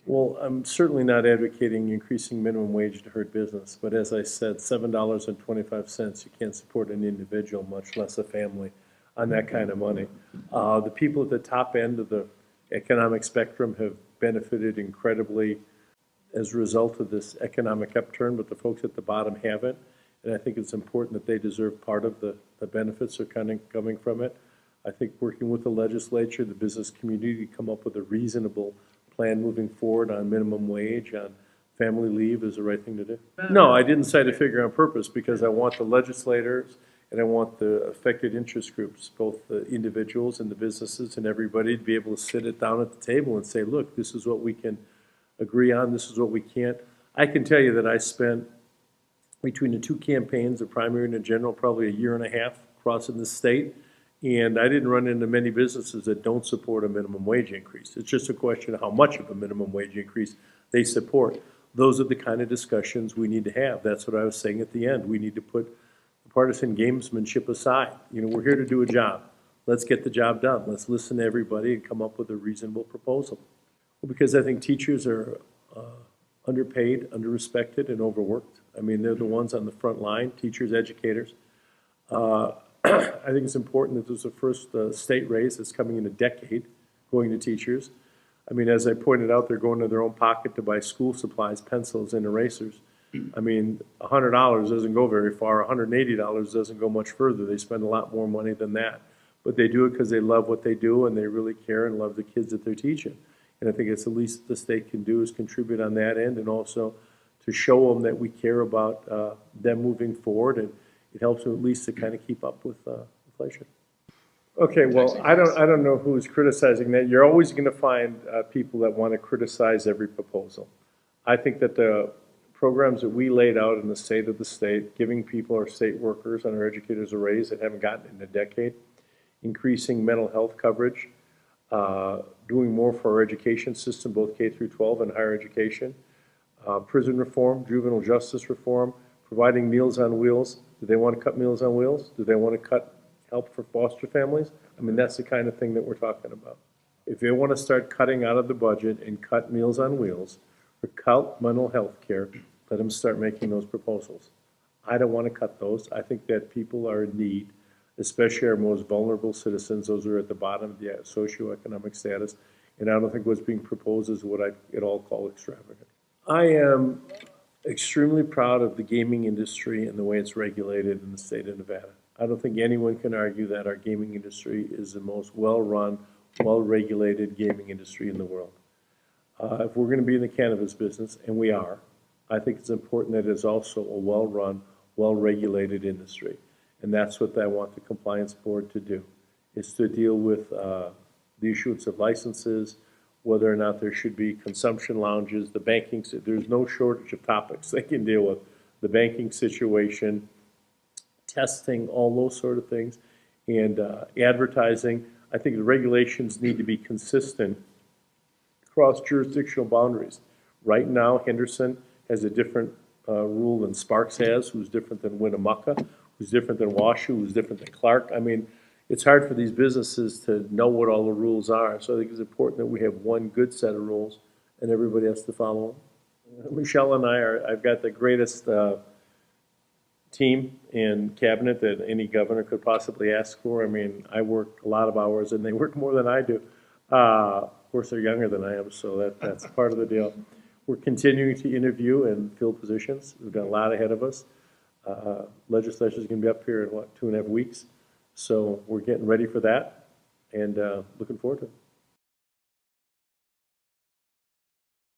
Well, I'm certainly not advocating increasing minimum wage to hurt business, but as I said, $7.25, you can't support an individual, much less a family, on that kind of money. The people at the top end of the economic spectrum have benefited incredibly as a result of this economic upturn, but the folks at the bottom haven't. And I think it's important that they deserve part of the benefits that are coming from it. I think working with the legislature, the business community, to come up with a reasonable plan moving forward on minimum wage, on family leave is the right thing to do. No, I didn't cite a figure on purpose because I want the legislators and I want the affected interest groups, both the individuals and the businesses and everybody, to be able to sit it down at the table and say, look, this is what we can agree on, this is what we can't. I can tell you that I spent, between the two campaigns, the primary and the general, probably a year and a half crossing the state, and I didn't run into many businesses that don't support a minimum wage increase. It's just a question of how much of a minimum wage increase they support. Those are the kind of discussions we need to have. That's what I was saying at the end. We need to put the partisan gamesmanship aside. You know, we're here to do a job. Let's get the job done. Let's listen to everybody and come up with a reasonable proposal. Well, because I think teachers are underpaid, underrespected, and overworked. I mean, they're the ones on the front line, teachers, educators. I think it's important that there's the first state raise that's coming in a decade going to teachers. I mean, as I pointed out, they're going to their own pocket to buy school supplies, pencils, and erasers. I mean, $100 doesn't go very far. $180 doesn't go much further. They spend a lot more money than that. But they do it because they love what they do and they really care and love the kids that they're teaching. And I think it's the least the state can do is contribute on that end, and also to show them that we care about them moving forward, and it helps them at least to kind of keep up with inflation. Okay, well, I don't know who's criticizing that. You're always going to find people that want to criticize every proposal. I think that the programs that we laid out in the state of the state, giving people, our state workers and our educators, a raise that haven't gotten in a decade, increasing mental health coverage, doing more for our education system, both K through 12 and higher education, prison reform, juvenile justice reform, providing Meals on Wheels. Do they want to cut Meals on Wheels? Do they want to cut help for foster families? I mean, that's the kind of thing that we're talking about. If they want to start cutting out of the budget and cut Meals on Wheels or cut mental health care, let them start making those proposals. I don't want to cut those. I think that people are in need, especially our most vulnerable citizens, those who are at the bottom of the socioeconomic status, and I don't think what's being proposed is what I at all call extravagant. I am extremely proud of the gaming industry and the way it's regulated in the state of Nevada. I don't think anyone can argue that our gaming industry is the most well-run, well-regulated gaming industry in the world. If we're going to be in the cannabis business, and we are, I think it's important that it's also a well-run, well-regulated industry. And that's what I want the compliance board to do, is to deal with the issuance of licenses, whether or not there should be consumption lounges, the banking, there's no shortage of topics they can deal with. The banking situation, testing, all those sort of things, and advertising. I think the regulations need to be consistent across jurisdictional boundaries. Right now, Henderson has a different rule than Sparks has, who's different than Winnemucca, who's different than Washoe, who's different than Clark. I mean, it's hard for these businesses to know what all the rules are. So I think it's important that we have one good set of rules and everybody has to follow them. Michelle and I've got the greatest team and cabinet that any governor could possibly ask for. I mean, I work a lot of hours and they work more than I do. Of course, they're younger than I am, so that's part of the deal. We're continuing to interview and fill positions. We've got a lot ahead of us. Legislation is going to be up here in, 2.5 weeks? So we're getting ready for that and looking forward to it.